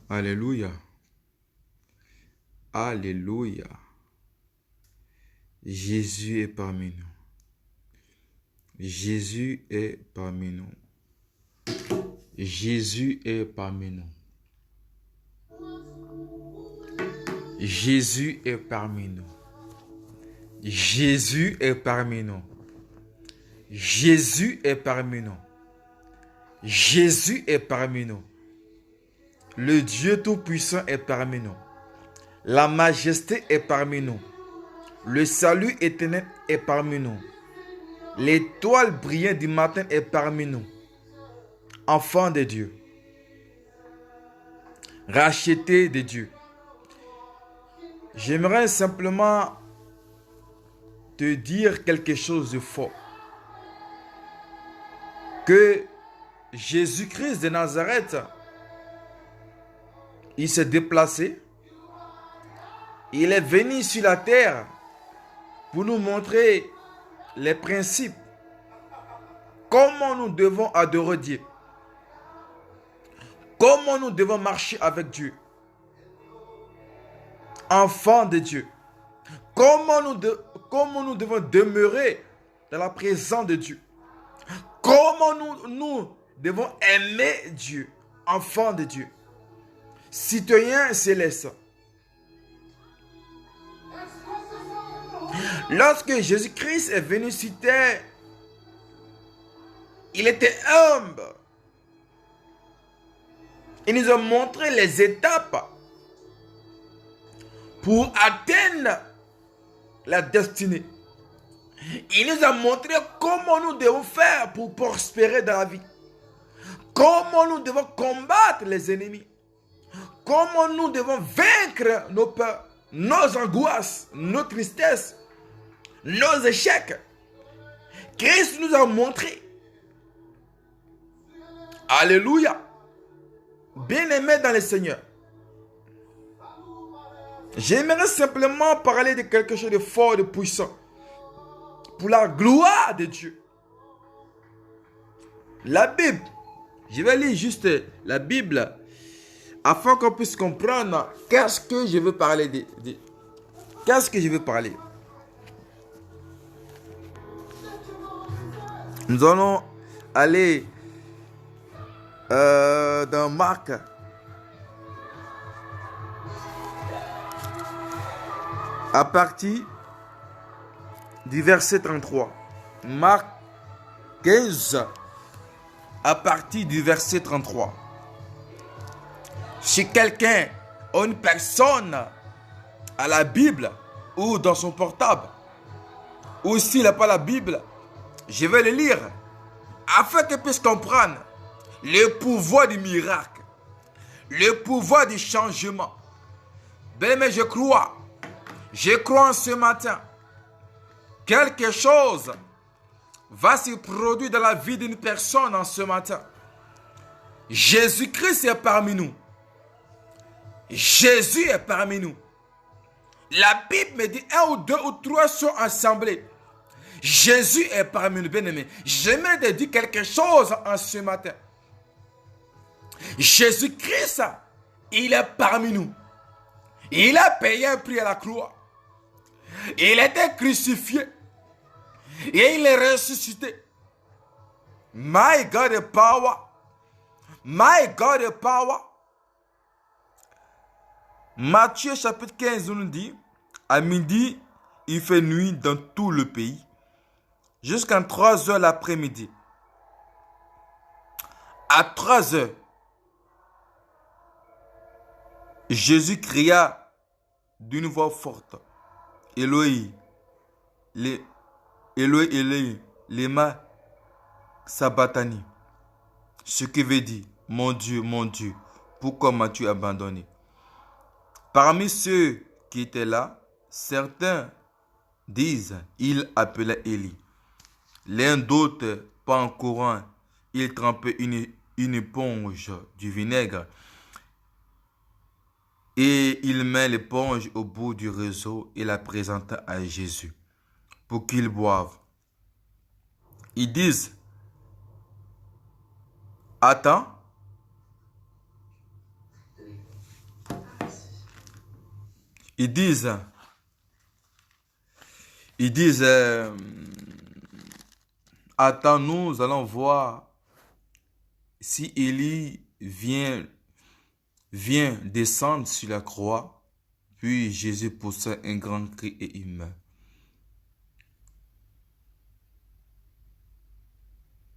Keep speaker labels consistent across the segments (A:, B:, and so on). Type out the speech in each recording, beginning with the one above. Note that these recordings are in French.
A: Alléluia. Alléluia. Jésus est parmi nous. Jésus est parmi nous. Jésus est parmi nous. Jésus est parmi nous. Jésus est parmi nous. Jésus est parmi nous. Jésus est parmi nous. Le Dieu Tout-Puissant est parmi nous. La majesté est parmi nous. Le salut éternel est parmi nous. L'étoile brillante du matin est parmi nous. Enfants de Dieu. Rachetés de Dieu. J'aimerais simplement te dire quelque chose de fort. Que Jésus-Christ de Nazareth, il s'est déplacé. Il est venu sur la terre pour nous montrer les principes. Comment nous devons adorer Dieu. Comment nous devons marcher avec Dieu. Enfants de Dieu. Comment nous devons demeurer dans la présence de Dieu. Comment nous devons aimer Dieu. Enfants de Dieu. Citoyens célestes. Lorsque Jésus-Christ est venu sur terre, il était humble. Il nous a montré les étapes pour atteindre la destinée. Il nous a montré comment nous devons faire pour prospérer dans la vie. Comment nous devons combattre les ennemis. Comment nous devons vaincre nos peurs, nos angoisses, nos tristesses, nos échecs. Christ nous a montré. Alléluia. Bien-aimés dans le Seigneur. J'aimerais simplement parler de quelque chose de fort, de puissant. Pour la gloire de Dieu. La Bible. Je vais lire juste la Bible. Afin qu'on puisse comprendre qu'est-ce que je veux parler qu'est-ce que je veux parler. Nous allons aller dans Marc. À partir du verset 33. Marc 15. À partir du verset 33. Si quelqu'un ou une personne a la Bible ou dans son portable, ou s'il n'a pas la Bible, je vais le lire afin qu'il puisse comprendre le pouvoir du miracle, le pouvoir du changement. Bien-aimé, je crois en ce matin, quelque chose va se produire dans la vie d'une personne en ce matin. Jésus-Christ est parmi nous. Jésus est parmi nous. La Bible me dit 1 ou 2 ou 3 sont assemblés. Jésus est parmi nous, bien-aimés. J'aimerais te dire quelque chose en ce matin. Jésus-Christ, il est parmi nous. Il a payé un prix à la croix. Il a été crucifié. Et il est ressuscité. My God the power. My God the power. Matthieu chapitre 15 nous dit, à midi, il fait nuit dans tout le pays, jusqu'à 3 heures l'après-midi. À 3 heures, Jésus cria d'une voix forte, Eloi, Eloi, lema sabachthani, ce qui veut dire, mon Dieu, pourquoi m'as-tu abandonné? Parmi ceux qui étaient là, certains disent, il appelait Élie. L'un d'autre, pas en courant, il trempait une éponge du vinaigre et il met l'éponge au bout du réseau et la présenta à Jésus pour qu'il boive. Ils disent, attends, Ils disent, ils disent, attends, nous allons voir si Élie vient descendre sur la croix. Puis Jésus poussa un grand cri et il meurt.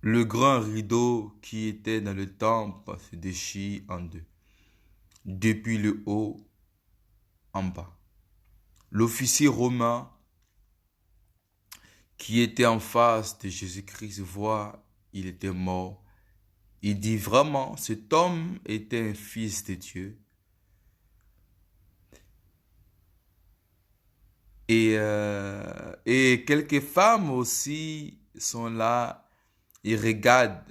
A: Le grand rideau qui était dans le temple se déchire en deux, depuis le haut en bas. L'officier romain qui était en face de Jésus-Christ voit, il était mort. Il dit vraiment, cet homme était un fils de Dieu. Et quelques femmes aussi sont là. Ils regardent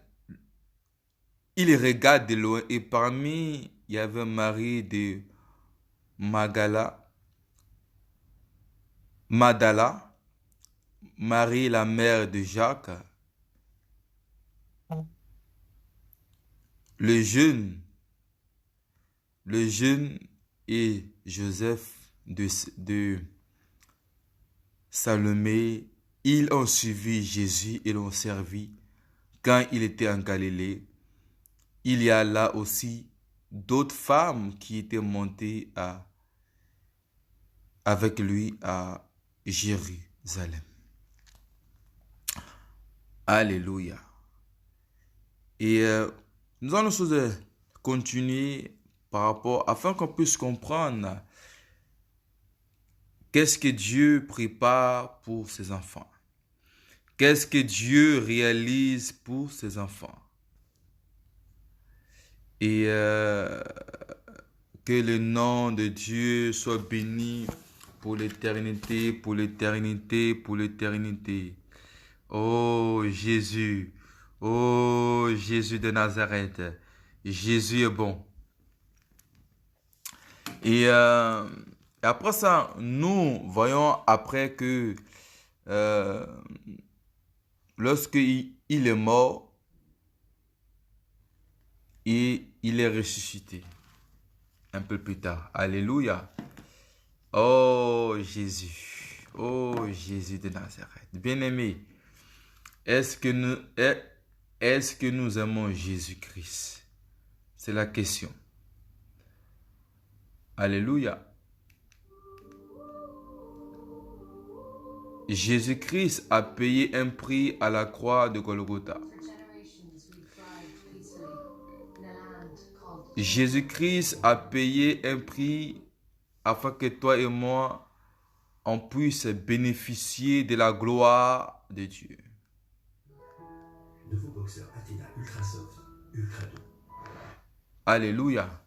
A: de loin. Et parmi, il y avait Marie de Magdala, Marie la mère de Jacques, le jeune et Joseph de Salomé. Ils ont suivi Jésus et l'ont servi quand il était en Galilée. Il y a là aussi d'autres femmes qui étaient montées avec lui à Jérusalem. Alléluia. Et nous allons continuer par rapport, afin qu'on puisse comprendre qu'est-ce que Dieu prépare pour ses enfants. Qu'est-ce que Dieu réalise pour ses enfants. Et que le nom de Dieu soit béni pour l'éternité, pour l'éternité, pour l'éternité. Oh Jésus de Nazareth, Jésus est bon. Et après ça, nous voyons après que lorsqu'il est mort, et il est ressuscité un peu plus tard. Alléluia. Oh Jésus de Nazareth. Bien-aimés, est-ce que nous aimons Jésus-Christ? C'est la question. Alléluia. Jésus-Christ a payé un prix à la croix de Golgotha. Jésus-Christ a payé un prix afin que toi et moi, on puisse bénéficier de la gloire de Dieu. Nouveau boxeur Athena Ultra Soft, Ultra doux. Alléluia.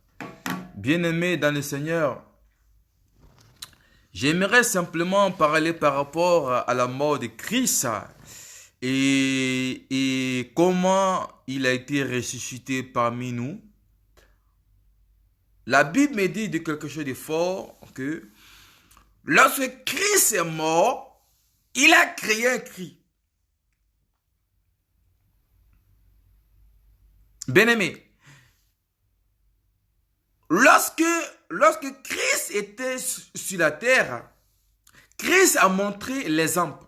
A: Bien-aimés dans le Seigneur, j'aimerais simplement parler par rapport à la mort de Christ et comment il a été ressuscité parmi nous. La Bible me dit de quelque chose de fort, que lorsque Christ est mort, il a crié un cri. Bien-aimé, lorsque Christ était sur la terre, Christ a montré l'exemple.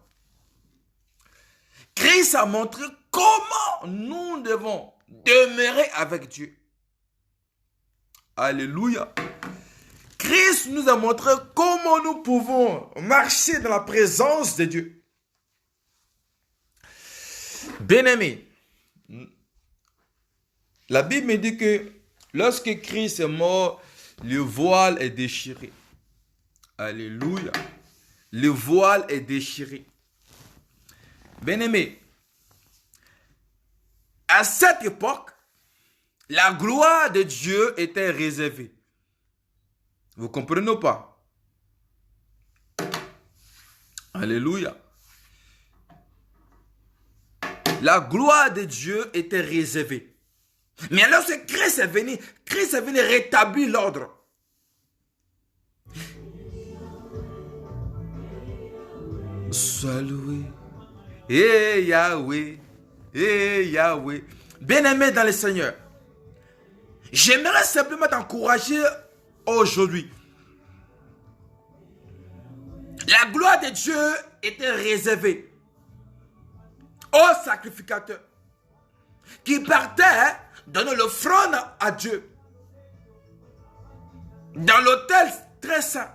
A: Christ a montré comment nous devons demeurer avec Dieu. Alléluia. Christ nous a montré comment nous pouvons marcher dans la présence de Dieu. Bien-aimé, la Bible me dit que lorsque Christ est mort, le voile est déchiré. Alléluia. Le voile est déchiré. Bien-aimé, à cette époque, la gloire de Dieu était réservée. Vous comprenez ou pas? Alléluia. La gloire de Dieu était réservée. Mais lorsque Christ est venu rétablir l'ordre. Sois loué. Et Yahweh. Et Yahweh. Bien-aimé dans le Seigneur. J'aimerais simplement t'encourager aujourd'hui. La gloire de Dieu était réservée aux sacrificateurs qui partaient donner l'offrande à Dieu dans l'autel très saint.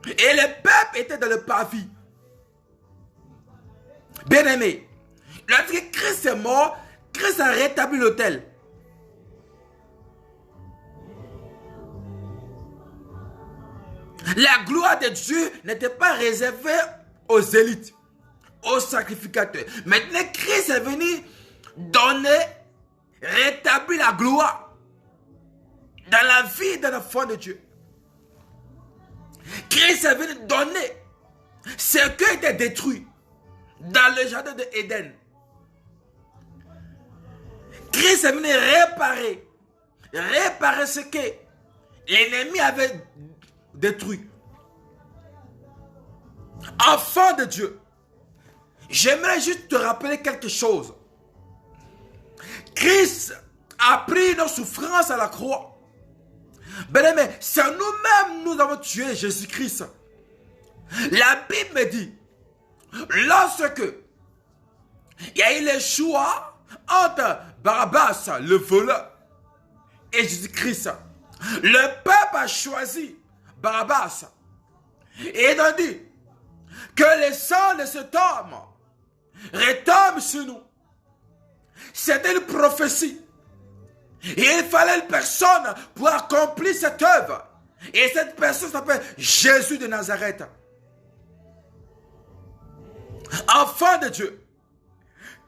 A: Et le peuple était dans le parvis. Bien-aimé, lorsque Christ est mort, Christ a rétabli l'autel. La gloire de Dieu n'était pas réservée aux élites, aux sacrificateurs. Maintenant, Christ est venu donner, rétablir la gloire dans la vie d'un enfant de Dieu. Christ est venu donner ce qui était détruit dans le jardin d'Éden. Christ est venu réparer ce que l'ennemi avait détruit. Enfant de Dieu, j'aimerais juste te rappeler quelque chose. Christ a pris nos souffrances à la croix. Bien-aimé, c'est nous-mêmes nous avons tué Jésus-Christ. La Bible me dit, lorsque il y a eu le choix entre Barabbas, le voleur, et Jésus-Christ, le peuple a choisi Barabbas. Et ils ont dit que le sang de cet homme retombe sur nous. C'était une prophétie. Et il fallait une personne pour accomplir cette œuvre. Et cette personne s'appelle Jésus de Nazareth. Enfant de Dieu.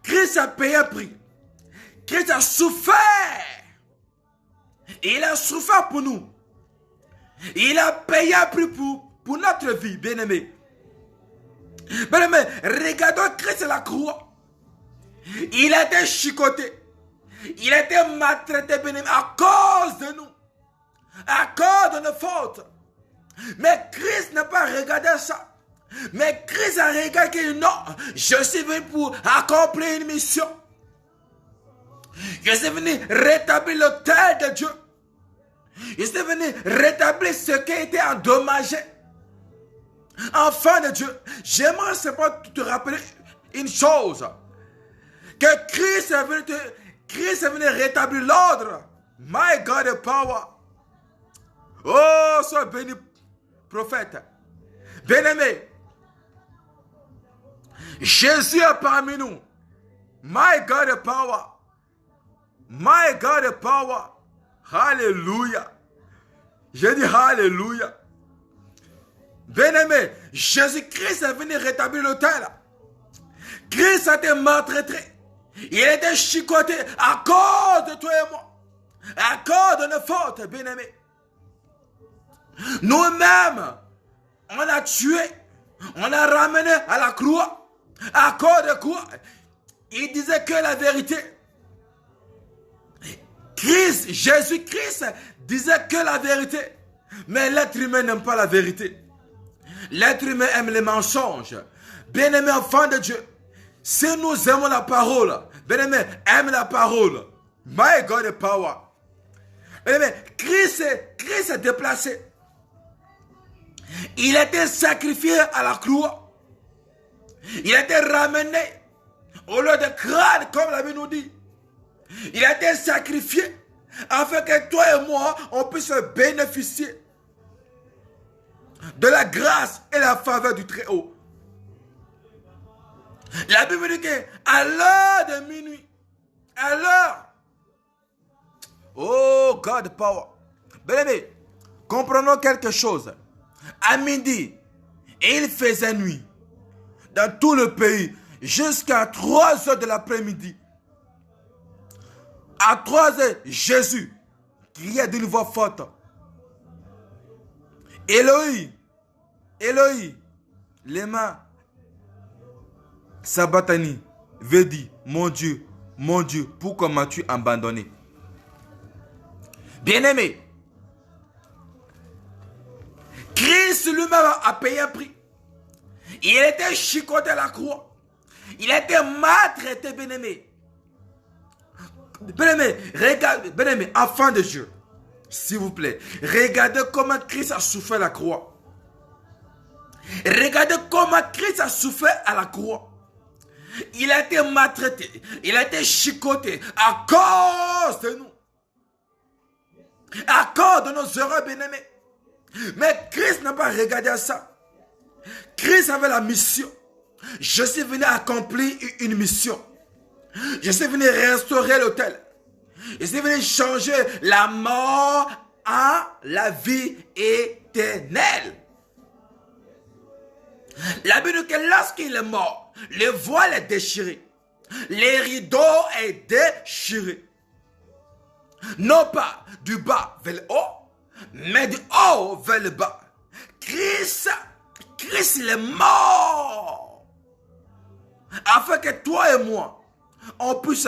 A: Christ a payé un prix. Christ a souffert. Et il a souffert pour nous. Il a payé un prix pour notre vie, bien-aimé. Bien-aimé, regardons Christ à la croix. Il a été chicoté. Il a été maltraité, bien-aimé, à cause de nous. À cause de nos fautes. Mais Christ n'a pas regardé ça. Mais Christ a regardé que non, je suis venu pour accomplir une mission. Je suis venu rétablir l'autel de Dieu. Je suis venu rétablir ce qui a été endommagé. Enfant de Dieu, j'aimerais simplement te rappeler une chose. Que Christ est venu rétablir l'ordre. My God the power. Oh, sois béni, prophète. Bien-aimé, Jésus est parmi nous. My God the power. My God the power. Alléluia. Je dis Alléluia. Bien-aimé, Jésus-Christ est venu rétablir l'autel. Christ a été maltraité. Il a été chicoté à cause de toi et moi. À cause de nos fautes, bien-aimé. Nous-mêmes, on a tué. On a ramené à la croix. À cause de quoi? Il disait que la vérité. Jésus-Christ disait que la vérité. Mais l'être humain n'aime pas la vérité. L'être humain aime les mensonges. Bien-aimé enfant de Dieu, si nous aimons la parole, bien-aimé, aime la parole. My God the power. Bien-aimé, Christ est déplacé. Il a été sacrifié à la croix. Il a été ramené au lieu de crâne, comme la Bible nous dit. Il a été sacrifié afin que toi et moi, on puisse bénéficier de la grâce et la faveur du Très-Haut. La Bible dit qu'à l'heure de minuit, à l'heure, oh God power, bien-aimé, comprenons quelque chose. À midi, il faisait nuit dans tout le pays jusqu'à 3 heures de l'après-midi. À 3 heures, Jésus criait d'une voix forte. Éloi, Éloi, les mains, Sabatani, veut dire, mon Dieu, pourquoi m'as-tu abandonné? Bien-aimé, Christ lui-même a payé un prix. Il était chicoté à la croix. Il a été maltraité, bien-aimé. Bien-aimé, regarde, bien-aimé, enfant de Dieu, s'il vous plaît, regardez comment Christ a souffert la croix. Regardez comment Christ a souffert à la croix. Il a été maltraité, il a été chicoté à cause de nous. À cause de nos erreurs, bien-aimés. Mais Christ n'a pas regardé à ça. Christ avait la mission. Je suis venu accomplir une mission. Je suis venu restaurer l'autel. Je suis venu changer la mort en la vie éternelle. La Bible dit que lorsqu'il est mort, le voile est déchiré. Les rideaux est déchiré. Non pas du bas vers le haut, mais du haut vers le bas. Christ, il est mort. Afin que toi et moi, on puisse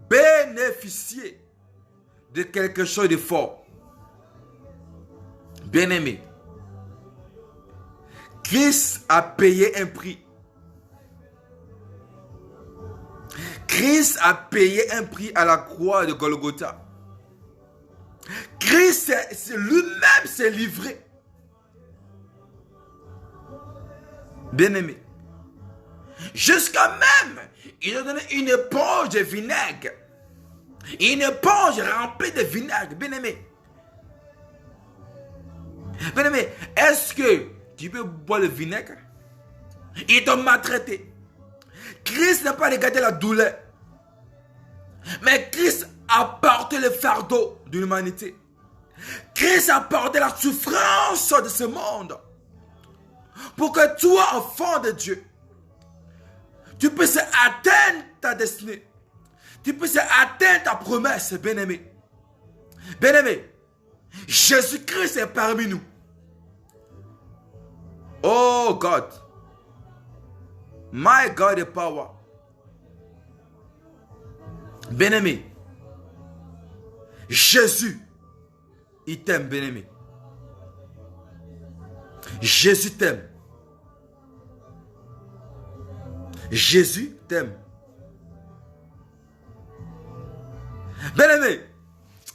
A: bénéficier de quelque chose de fort. Bien-aimé, Christ a payé un prix. Christ a payé un prix à la croix de Golgotha. Christ lui-même s'est livré. Bien-aimé, jusqu'à même, il a donné une éponge de vinaigre. Une éponge remplie de vinaigre. Bien-aimé. Bien-aimé, est-ce que tu peux boire le vinaigre? Ils t'ont maltraité. Christ n'a pas regardé la douleur. Mais Christ a porté le fardeau de l'humanité. Christ a porté la souffrance de ce monde. Pour que toi, enfant de Dieu, tu puisses atteindre ta destinée. Tu puisses atteindre ta promesse, bien-aimé. Bien-aimé, Jésus-Christ est parmi nous. Oh God. My God is power. Bien-aimé, Jésus, il t'aime, bien-aimé. Jésus t'aime. Jésus t'aime. Bien-aimé.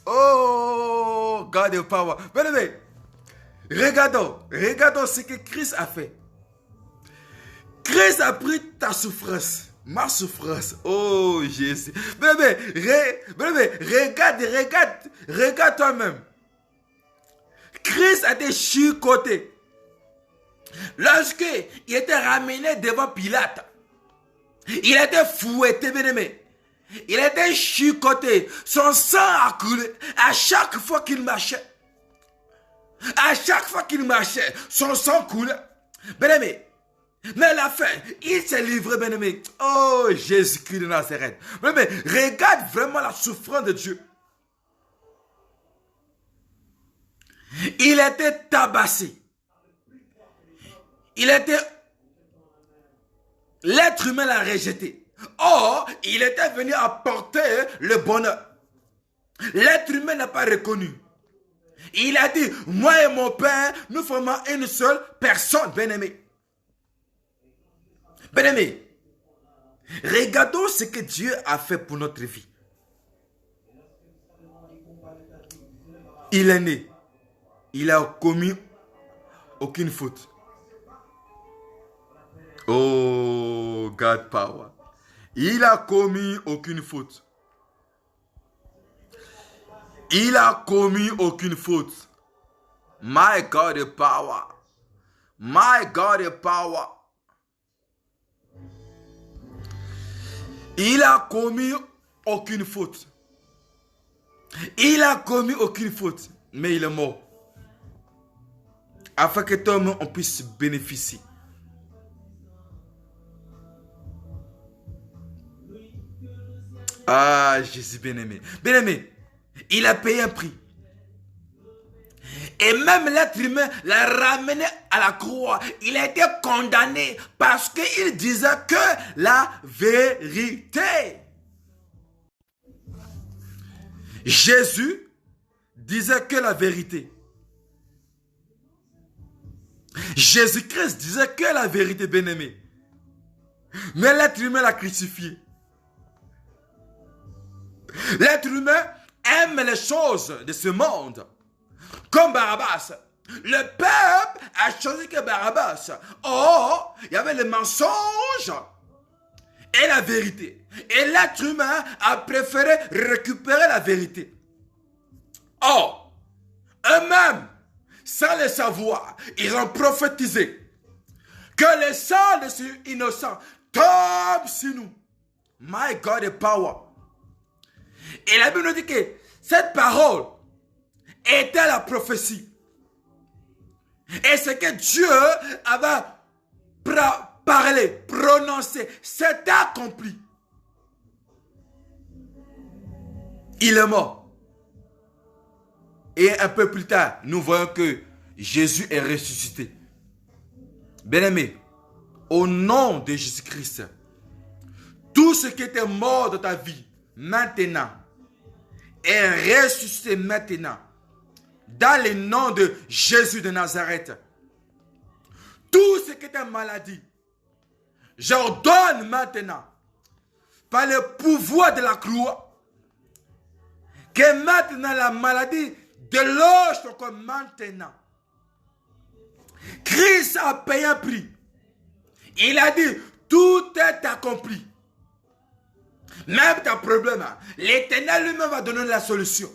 A: Oh, God of power. Bien-aimé, regardons ce que Christ a fait. Christ a pris ta souffrance, ma souffrance. Oh, Jésus. Bien-aimé, regarde toi-même. Christ a été chicoté. Lorsqu'il était ramené devant Pilate, il a été fouetté, bien-aimé. Il a été chicoté. Son sang a coulé à chaque fois qu'il marchait. À chaque fois qu'il marchait, son sang coulait. Bien-aimé, mais à la fin, il s'est livré, bien-aimé. Oh, Jésus-Christ de Nazareth. Bien-aimé, regarde vraiment la souffrance de Dieu. Il était tabassé. L'être humain l'a rejeté. Or, il était venu apporter le bonheur. L'être humain n'a pas reconnu. Il a dit, moi et mon Père, nous formons une seule personne, bien-aimé. Bien-aimé, regardons ce que Dieu a fait pour notre vie. Il est né. Il a commis aucune faute. Oh, God power. Il a commis aucune faute. Il a commis aucune faute. My God is power. My God is power. Il a commis aucune faute. Il a commis aucune faute. Mais il est mort. Afin que toi et moi, on puisse bénéficier. Ah, Jésus bien-aimé. Bien-aimé, il a payé un prix. Et même l'être humain l'a ramené à la croix. Il a été condamné parce qu'il disait que la vérité. Jésus disait que la vérité. Jésus-Christ disait que la vérité, bien-aimé. Mais l'être humain l'a crucifié. L'être humain aime les choses de ce monde. Comme Barabbas. Le peuple a choisi que Barabbas. Or, il y avait le mensonge et la vérité. Et l'être humain a préféré récupérer la vérité. Or, eux-mêmes, sans le savoir, ils ont prophétisé que le sang de ces innocents tombe sur nous. My God is power. Et la Bible nous dit que cette parole était la prophétie. Et ce que Dieu avait parlé, prononcé, c'est accompli. Il est mort. Et un peu plus tard, nous voyons que Jésus est ressuscité. Bien-aimé, au nom de Jésus-Christ, tout ce qui était mort de ta vie, maintenant, est ressuscité maintenant. Dans le nom de Jésus de Nazareth. Tout ce qui était maladie, j'ordonne maintenant, par le pouvoir de la croix, que maintenant la maladie déloge ton corps maintenant. Christ a payé un prix. Il a dit, tout est accompli. Même ta problème, l'Éternel lui-même va donner la solution.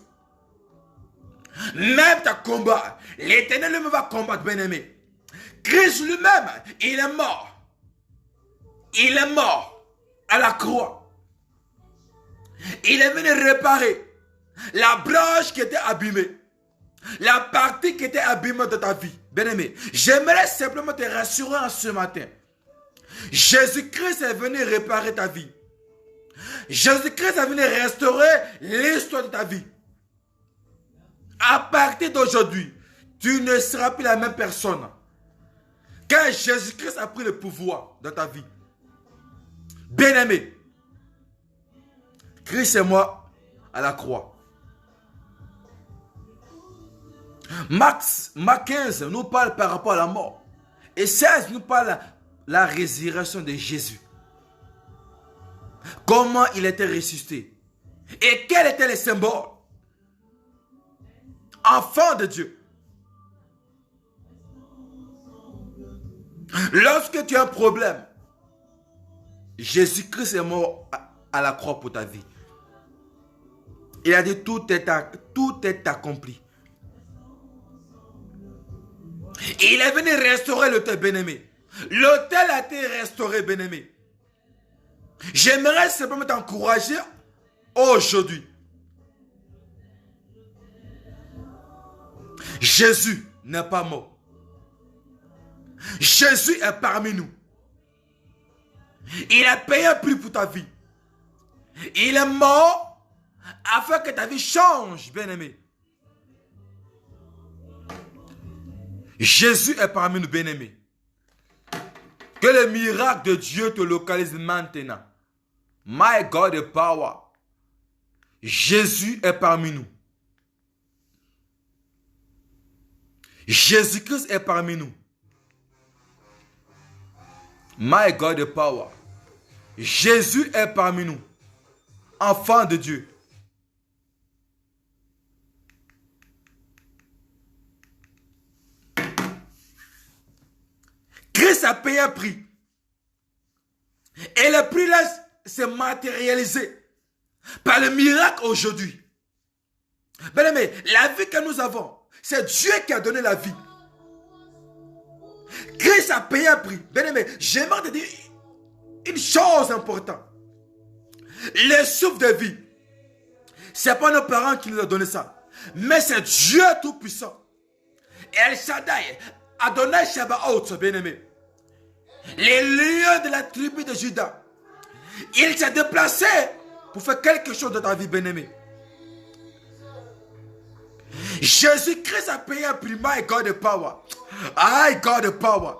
A: Même ta combat, l'Éternel lui-même va combattre, bien-aimé. Christ lui-même, il est mort. Il est mort à la croix. Il est venu réparer la branche qui était abîmée. La partie qui était abîmée de ta vie. Bien-aimé, j'aimerais simplement te rassurer en ce matin. Jésus-Christ est venu réparer ta vie. Jésus-Christ est venu restaurer l'histoire de ta vie. À partir d'aujourd'hui, tu ne seras plus la même personne. Quand Jésus-Christ a pris le pouvoir dans ta vie. Bien-aimé, Christ est mort à la croix. Marc 15 nous parle par rapport à la mort. Et 16 nous parle de la résurrection de Jésus. Comment il était ressuscité. Et quel était le symbole? Enfant de Dieu. Lorsque tu as un problème, Jésus-Christ est mort à la croix pour ta vie. Il a dit tout est accompli. Et il est venu restaurer l'autel, bien-aimé. L'autel a été restauré, bien-aimé. J'aimerais simplement t'encourager aujourd'hui. Jésus n'est pas mort. Jésus est parmi nous. Il a payé un prix pour ta vie. Il est mort afin que ta vie change, bien-aimé. Jésus est parmi nous, bien-aimé. Que le miracle de Dieu te localise maintenant. My God is power. Jésus est parmi nous. Jésus-Christ est parmi nous. My God is power. Jésus est parmi nous. Enfant de Dieu. Christ a payé un prix. Et le prix là s'est matérialisé par le miracle aujourd'hui. Bien-aimé, la vie que nous avons, c'est Dieu qui a donné la vie. Christ a payé un prix. Bien-aimé, j'aimerais te dire une chose importante. Le souffle de vie, ce n'est pas nos parents qui nous ont donné ça, mais c'est Dieu Tout-Puissant. El Shaddai, Adonai Shabbaoth, bien-aimé. Les lieux de la tribu de Juda. Il s'est déplacé pour faire quelque chose de ta vie, bien-aimé. Jésus-Christ a payé un prix. My God the power. I God the power.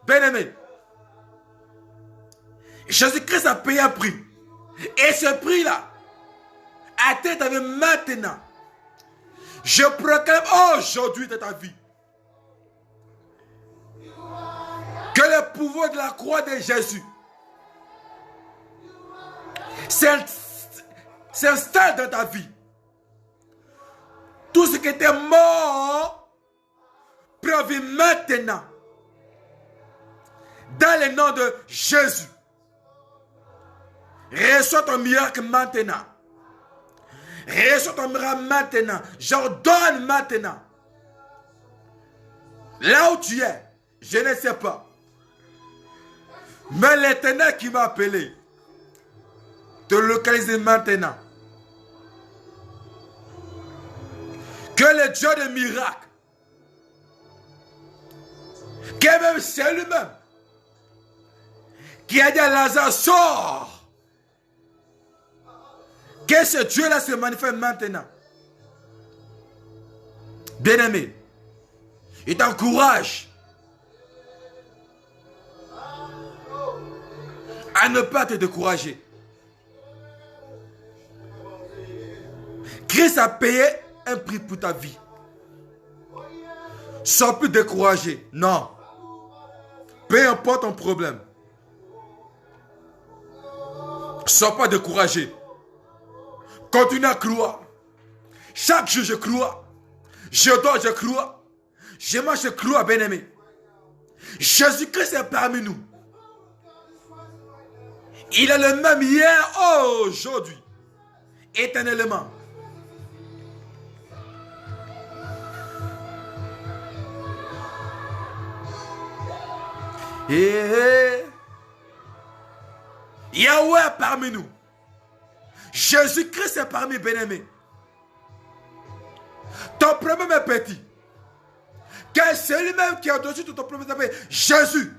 A: Bien-aimé. Jésus-Christ a payé un prix. Et ce prix-là a été ta vie maintenant. Je proclame aujourd'hui de ta vie que le pouvoir de la croix de Jésus s'installe dans ta vie. Tout ce qui était mort prends vie maintenant. Dans le nom de Jésus. Reçois ton miracle maintenant. Reçois ton miracle maintenant. J'ordonne maintenant. Là où tu es, je ne sais pas. Mais l'Éternel qui m'a appelé, te localiser maintenant. Que le Dieu des miracles, que même c'est lui-même, qui a dit à Lazare, sors. Que ce Dieu-là se manifeste maintenant. Bien-aimé, il t'encourage à ne pas te décourager. Christ a payé un prix pour ta vie. Sois plus découragé. Non. Peu importe ton problème. Sois pas découragé. Continue à croire. Chaque jour je crois. Je dors, je crois. Je mange, je crois, bien-aimé. Jésus-Christ est parmi nous. Il est le même hier, aujourd'hui, éternellement. Et Yahweh est parmi nous. Jésus-Christ est parmi bien-aimés. Ton problème est petit. Car c'est lui-même qui a au-dessus de ton problème. Jésus.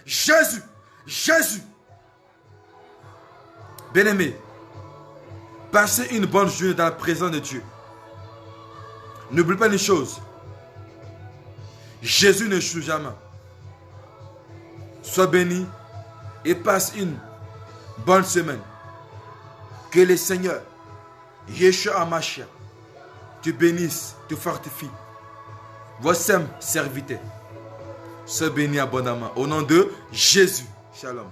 A: Jésus. Jésus. Bien-aimé, passez une bonne journée dans la présence de Dieu. N'oublie pas une chose. Jésus ne joue jamais. Sois béni et passe une bonne semaine. Que le Seigneur, Yeshua HaMashiach, te bénisse, te fortifie. Voici serviteur. Sois béni abondamment. Au nom de Jésus. Shalom.